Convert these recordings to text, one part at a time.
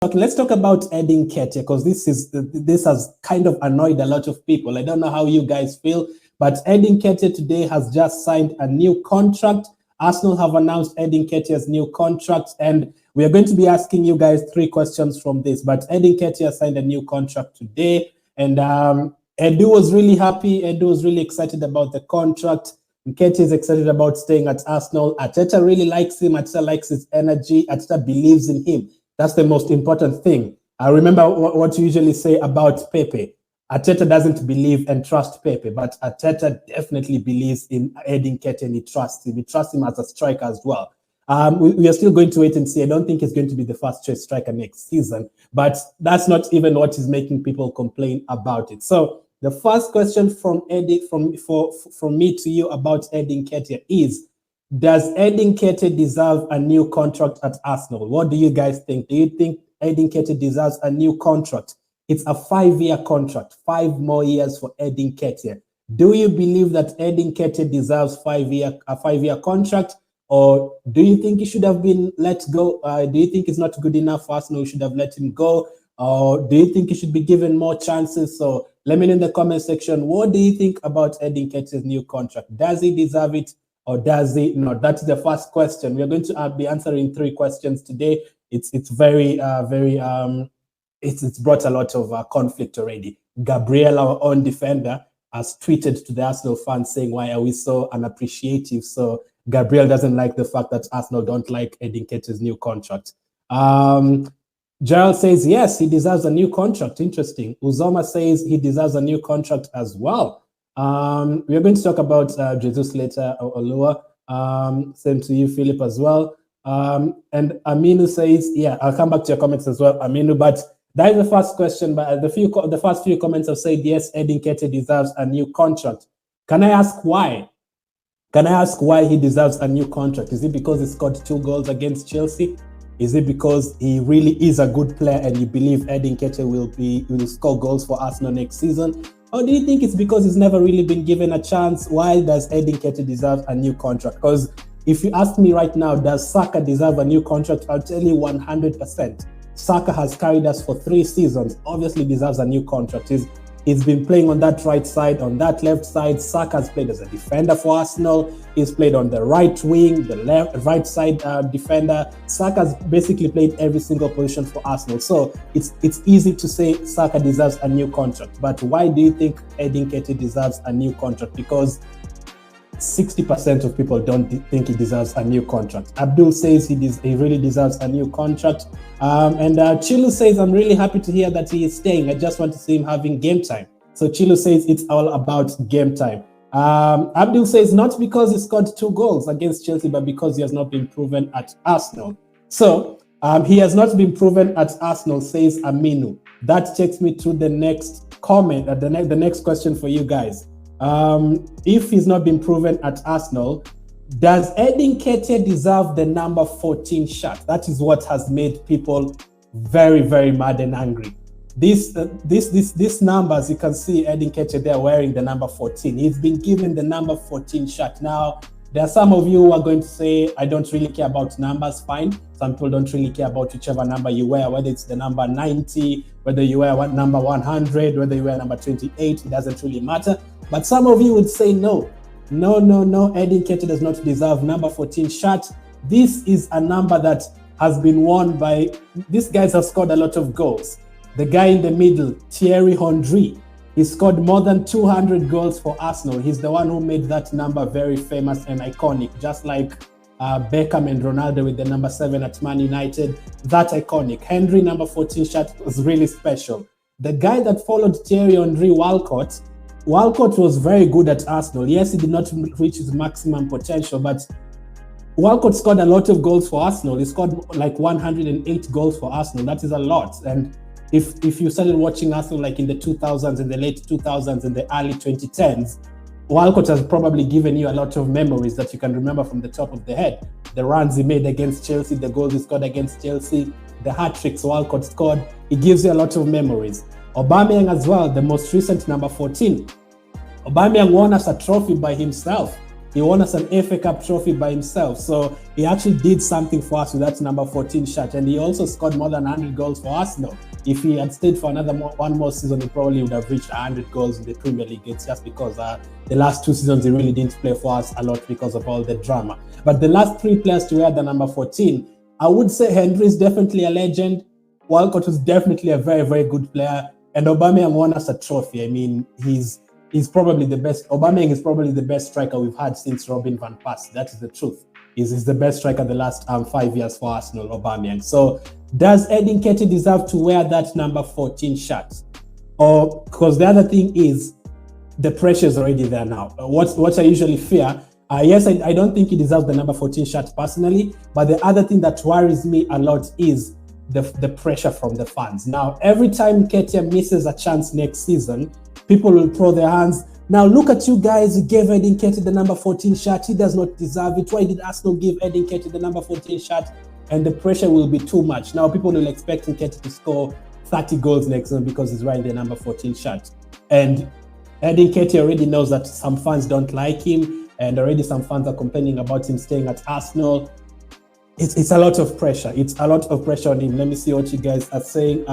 let's talk about Eddie Nketiah, because this has kind of annoyed a lot of people. I don't know how you guys feel, but Eddie Nketiah today has just signed a new contract. Arsenal have announced Eddie Nketiah's new contract, and we are going to be asking you guys 3 questions from this. But Eddie Nketiah signed a new contract today, and Edu was really happy. Edu was really excited about the contract. Nketiah is excited about staying at Arsenal. Arteta really likes him. Arteta likes his energy. Arteta believes in him. That's the most important thing. I remember what you usually say about Pepe. Arteta doesn't believe and trust Pepe, but Arteta definitely believes in Eddie Nketiah and he trusts him. He trusts him as a striker as well. We are still going to wait and see. I don't think he's going to be the first choice striker next season, but that's not even what is making people complain about it. So the first question from Eddie, from me to you about Eddie Nketiah is, does Eddie Nketiah deserve a new contract at Arsenal? What do you guys think? Do you think Eddie Nketiah deserves a new contract? It's a 5-year contract, 5 more years for Eddie Nketiah. Do you believe that Eddie Nketiah deserves a 5-year contract, or do you think he should have been let go? Do you think he's not good enough for Arsenal? We should have let him go, or do you think he should be given more chances? So let me know in the comment section. What do you think about Eddie Nketiah's new contract? Does he deserve it, or does he not? That's the first question. We are going to be answering 3 questions today. It's brought a lot of conflict already. Gabriel, our own defender, has tweeted to the Arsenal fans saying, why are we so unappreciative? So Gabriel doesn't like the fact that Arsenal don't like Eddie Nketiah's new contract. Gerald says, yes, he deserves a new contract. Interesting. Uzoma says he deserves a new contract as well. We are going to talk about Jesus later, Olua. Same to you, Philip, as well. And Aminu says, yeah, I'll come back to your comments as well, Aminu. But that is the first question. But the first few comments have said, yes, Eddie Nketiah deserves a new contract. Can I ask why? Can I ask why he deserves a new contract? Is it because he scored 2 goals against Chelsea? Is it because he really is a good player and you believe Eddie Nketiah will score goals for Arsenal next season? Or do you think it's because he's never really been given a chance? Why does Eddie Nketiah deserve a new contract? Because if you ask me right now, does Saka deserve a new contract? I'll tell you 100%. Saka has carried us for 3 seasons, obviously deserves a new contract. He's been playing on that right side, on that left side. Saka has played as a defender for Arsenal. He's played on the right wing, the right side defender. Saka's basically played every single position for Arsenal. So it's easy to say Saka deserves a new contract. But why do you think Eddie Nketiah deserves a new contract? Because 60% of people don't think he deserves a new contract. Abdul says he really deserves a new contract. And Chilu says, I'm really happy to hear that he is staying. I just want to see him having game time. So Chilu says it's all about game time. Abdul says not because he scored 2 goals against Chelsea, but because he has not been proven at Arsenal. So he has not been proven at Arsenal, says Aminu. That takes me to the next comment, the next question for you guys. If he's not been proven at Arsenal, does Eddie Nketiah deserve the number 14 shirt? That is what has made people very, very mad and angry. This number, as you can see, Eddie Nketiah there wearing the number 14. He's been given the number 14 shirt. Now, there are some of you who are going to say, I don't really care about numbers. Fine. Some people don't really care about whichever number you wear, whether it's the number 90, whether you wear number 100, whether you wear number 28, it doesn't really matter. But some of you would say, no, Eddie Nketiah does not deserve number 14 shirt. This is a number that has been worn by, these guys have scored a lot of goals. The guy in the middle, Thierry Henry, he scored more than 200 goals for Arsenal. He's the one who made that number very famous and iconic, just like Beckham and Ronaldo with the number 7 at Man United. That iconic. Henry number 14 shirt was really special. The guy that followed Thierry Henry, Walcott was very good at Arsenal. Yes, he did not reach his maximum potential, but Walcott scored a lot of goals for Arsenal. He scored like 108 goals for Arsenal. That is a lot. And if you started watching Arsenal like in the 2000s, in the late 2000s, in the early 2010s, Walcott has probably given you a lot of memories that you can remember from the top of the head. The runs he made against Chelsea, the goals he scored against Chelsea, the hat-tricks Walcott scored. He gives you a lot of memories. Aubameyang as well, the most recent number 14. Aubameyang won us a trophy by himself. He won us an FA Cup trophy by himself. So he actually did something for us with that number 14 shirt. And he also scored more than 100 goals for Arsenal. If he had stayed for one more season, he probably would have reached 100 goals in the Premier League. It's just because the last 2 seasons he really didn't play for us a lot because of all the drama. But the last 3 players to wear the number 14, I would say Henry is definitely a legend. Walcott is definitely a very, very good player. And Aubameyang won us a trophy. I mean, he's probably the best. Aubameyang is probably the best striker we've had since Robin van Persie. That is the truth. He's the best striker the last 5 years for Arsenal, Aubameyang. So does Eddie Nketiah deserve to wear that number 14 shirt? Or because the other thing is the pressure is already there now. What I usually fear, yes, I don't think he deserves the number 14 shirt personally, but the other thing that worries me a lot is the pressure from the fans. Now, every time Nketiah misses a chance next season, people will throw their hands. Now, look at you guys. You gave Eddie Nketiah the number 14 shirt. He does not deserve it. Why did Arsenal give Eddie Nketiah the number 14 shirt? And the pressure will be too much. Now, people will expect Nketiah to score 30 goals next season because he's wearing the number 14 shirt. And Eddie Nketiah already knows that some fans don't like him, and already some fans are complaining about him staying at Arsenal. It's a lot of pressure. It's a lot of pressure on him. Let me see what you guys are saying.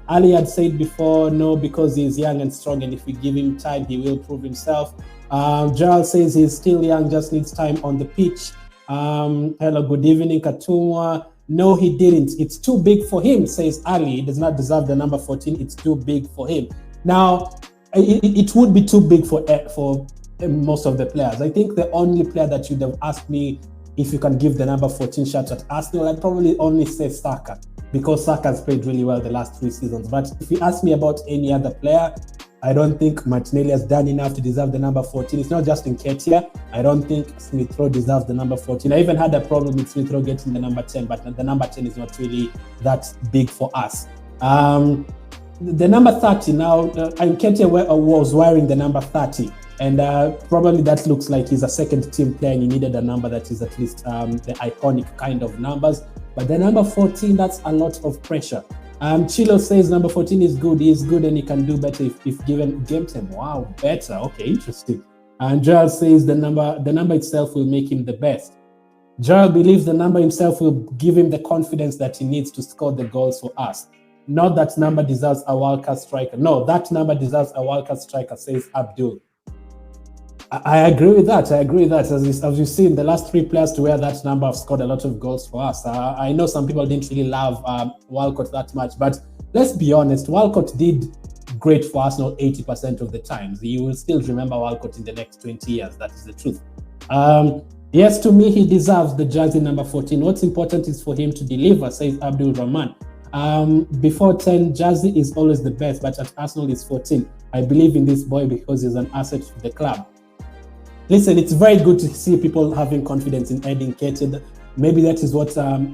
Ali had said before, no, because he's young and strong, and if we give him time, he will prove himself. Gerald says he's still young, just needs time on the pitch. Hello, good evening, Katumwa. No, he didn't. It's too big for him, says Ali. He does not deserve the number 14. It's too big for him. Now, it would be too big for most of the players. I think the only player that you'd have asked me if you can give the number 14 shirt at Arsenal, I'd probably only say Saka, because Saka has played really well the last 3 seasons. But if you ask me about any other player, I don't think Martinelli has done enough to deserve the number 14. It's not just Nketiah. I don't think Smith Rowe deserves the number 14. I even had a problem with Smith Rowe getting the number 10, but the number 10 is not really that big for us. The number 30 now, Nketiah was wearing the number 30. And probably that looks like he's a second team player and he needed a number that is at least the iconic kind of numbers. But the number 14, that's a lot of pressure. Chilo says number 14 is good. He is good and he can do better if given game time. Wow, better. Okay, interesting. And Gerald says the number itself will make him the best. Gerald believes the number himself will give him the confidence that he needs to score the goals for us. Not that number deserves a Walcott striker. No, that number deserves a Walcott striker, says Abdul. I agree with that. As you've seen, the last 3 players to wear that number have scored a lot of goals for us. I know some people didn't really love Walcott that much, but let's be honest, Walcott did great for Arsenal 80% of the times. You will still remember Walcott in the next 20 years. That is the truth. Yes, to me, he deserves the jersey number 14. What's important is for him to deliver, says Abdul Rahman. Before 10, jersey is always the best, but at Arsenal is 14. I believe in this boy because he's an asset to the club. Listen, it's very good to see people having confidence in Eddie Nketiah. Maybe that is what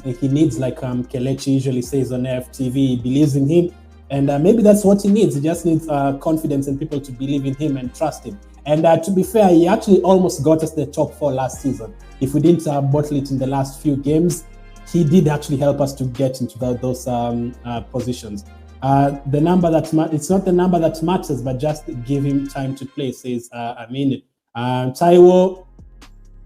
he needs, like Kelechi usually says on FTV. He believes in him, and maybe that's what he needs. He just needs confidence and people to believe in him and trust him. And to be fair, he actually almost got us the top 4 last season. If we didn't bottle it in the last few games, he did actually help us to get into those positions. The number that it's not the number that matters, but just give him time to play, says Taiwo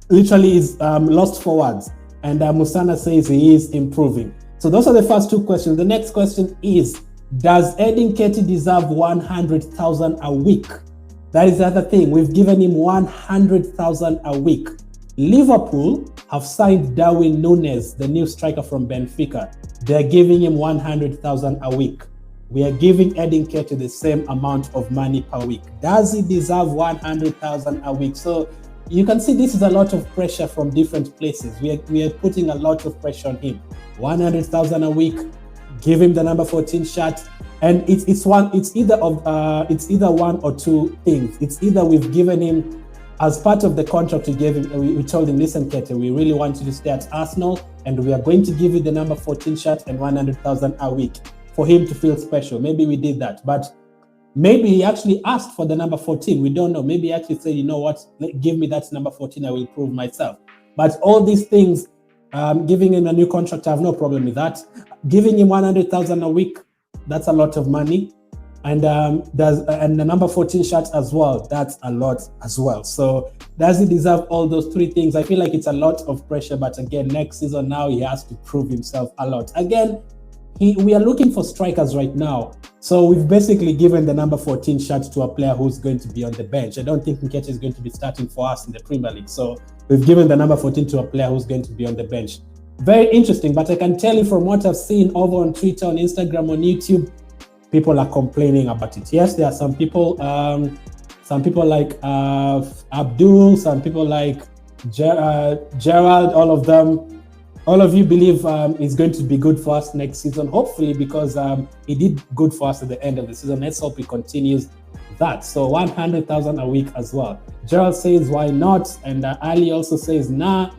literally is lost for words, and Musana says he is improving. So those are the first 2 questions. The next question is, does Eddie Nketiah deserve 100,000 a week? That is the other thing. We've given him 100,000 a week. Liverpool have signed Darwin Núñez, the new striker from Benfica. They're giving him 100,000 a week. We are giving Eddie Nketiah the same amount of money per week. Does he deserve 100,000 a week? So you can see this is a lot of pressure from different places. We are putting a lot of pressure on him. 100,000 a week. Give him the number 14 shirt, and it's either one or 2 things. It's either we've given him, as part of the contract we gave him, we told him, listen, Nketiah, we really want you to stay at Arsenal, and we are going to give you the number 14 shirt and 100,000 a week for him to feel special. Maybe we did that, but maybe he actually asked for the number 14. We don't know. Maybe he actually said, you know what, give me that number 14, I will prove myself. But all these things, giving him a new contract, I have no problem with that. Giving him 100,000 a week, that's a lot of money. And and the number 14 shot as well. That's a lot as well. So does he deserve all those three things? I feel like it's a lot of pressure, but again, next season now he has to prove himself a lot. Again, we are looking for strikers right now. So we've basically given the number 14 shot to a player who's going to be on the bench. I don't think Nketiah is going to be starting for us in the Premier League. So we've given the number 14 to a player who's going to be on the bench. Very interesting, but I can tell you from what I've seen over on Twitter, on Instagram, on YouTube, people are complaining about it. Yes, there are some people like Abdul, some people like Gerald, all of them. All of you believe it's going to be good for us next season, hopefully, because he did good for us at the end of the season. Let's hope he continues that. So 100,000 a week as well. Gerald says, why not? And Ali also says, nah.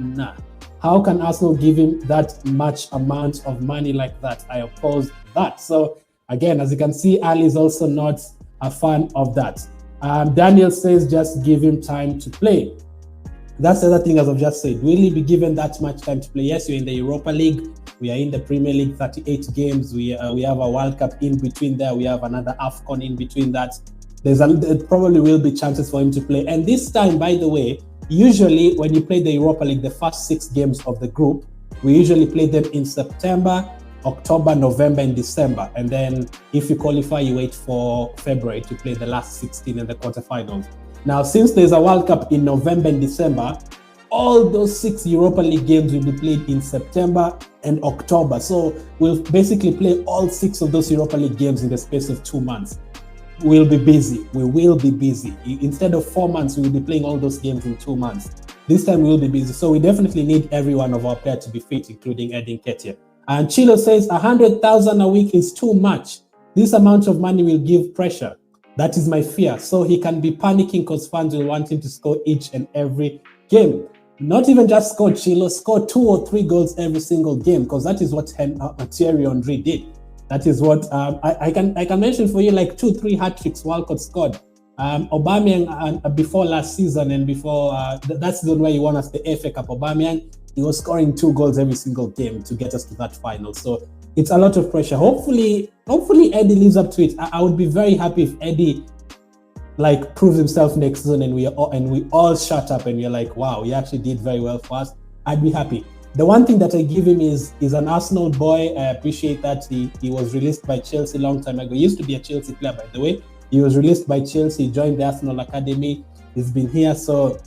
How can Arsenal give him that much amount of money like that? I oppose that. So again, as you can see, Ali is also not a fan of that. Daniel says, just give him time to play. That's the other thing, as I've just said. Will he be given that much time to play? Yes, you're in the Europa League. We are in the Premier League, 38 games. We have a World Cup in between there. We have another AFCON in between that. There probably will be chances for him to play. And this time, by the way, usually when you play the Europa League, the first 6 games of the group, we usually play them in September, October, November, and December. And then if you qualify, you wait for February to play the last 16 in the quarterfinals. Now, since there's a World Cup in November and December, all those 6 Europa League games will be played in September and October. So we'll basically play all 6 of those Europa League games in the space of 2 months. We'll be busy. We will be busy. Instead of 4 months, we will be playing all those games in 2 months. This time we will be busy. So we definitely need every one of our players to be fit, including Eddie Nketiah. And Chilo says 100,000 a week is too much. This amount of money will give pressure. That is my fear. So he can be panicking because fans will want him to score each and every game. Not even just score, Chilo, score 2 or 3 goals every single game, because that is what Thierry Henry did. That is what I can mention for you, like 2-3 hat-tricks Walcott scored. Aubameyang before last season and before that season where he won us the FA Cup, Aubameyang, he was scoring 2 goals every single game to get us to that final. So it's a lot of pressure. Hopefully Eddie lives up to it. I would be very happy if Eddie proves himself next season and we all shut up and we're like, wow, he actually did very well for us. I'd be happy. The one thing that I give him is an Arsenal boy. I appreciate that he was released by Chelsea a long time ago. He used to be a Chelsea player, by the way. He was released by Chelsea, joined the Arsenal Academy. He's been here, so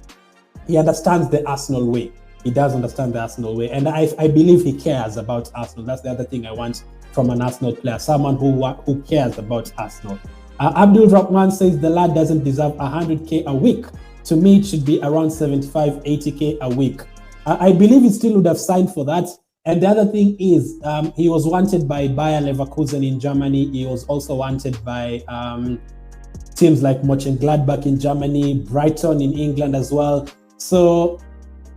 he understands the Arsenal way. He does understand the Arsenal way. And I believe he cares about Arsenal. That's the other thing I want from an Arsenal player, someone who cares about Arsenal. Abdul Rahman says the lad doesn't deserve 100K a week. To me, it should be around 75, 80K a week. I believe he still would have signed for that. And the other thing is, he was wanted by Bayer Leverkusen in Germany. He was also wanted by teams like Mönchengladbach in Germany, Brighton in England as well. So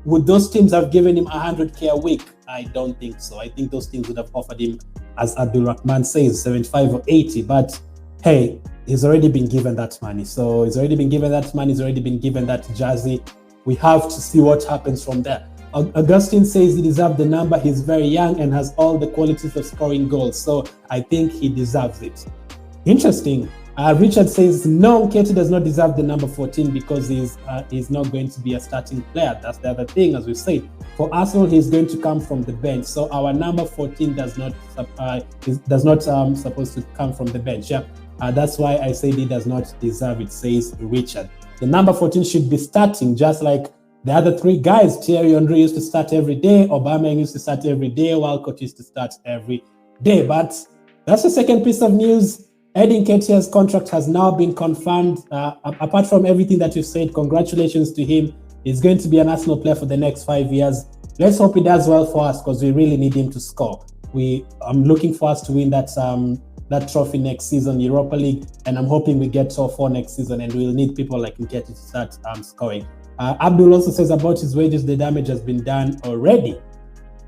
would those teams have given him 100K a week? I don't think so. I think those teams would have offered him, as Abdul Rahman says, 75 or 80. But hey, he's already been given that money. So he's already been given that money. He's already been given that jersey. We have to see what happens from there. Augustine says he deserves the number. He's very young and has all the qualities of scoring goals. So I think he deserves it. Interesting. Richard says, no, Nketiah does not deserve the number 14 because he's not going to be a starting player. That's the other thing, as we said. For Arsenal, he's going to come from the bench. So our number 14 does not supposed to come from the bench. Yeah, that's why I said he does not deserve it, says Richard. The number 14 should be starting, just like the other 3 guys. Thierry Henry used to start every day. Aubameyang used to start every day. Walcott used to start every day. But that's the second piece of news. Eddie Nketiah's contract has now been confirmed. Apart from everything that you've said, congratulations to him. He's going to be an Arsenal player for the next 5 years. Let's hope he does well for us because we really need him to score. I'm looking for us to win that trophy next season, Europa League, and I'm hoping we get top 4 next season, and we'll need people like Nketiah to start scoring. Abdul also says about his wages, the damage has been done already.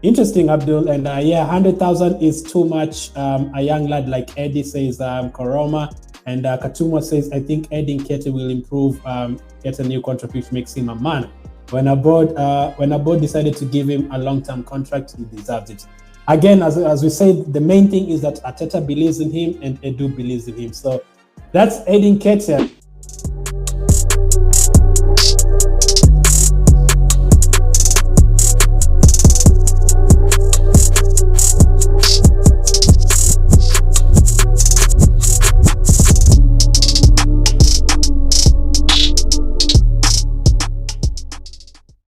Interesting, Abdul. And 100,000 is too much. A young lad like Eddie says Koroma. And Katumwa says, I think Eddie Nketiah will improve, get a new contract, which makes him a man. When a board decided to give him a long-term contract, he deserves it. Again, as we said, the main thing is that Arteta believes in him and Edu believes in him. So That's Eddie Nketiah.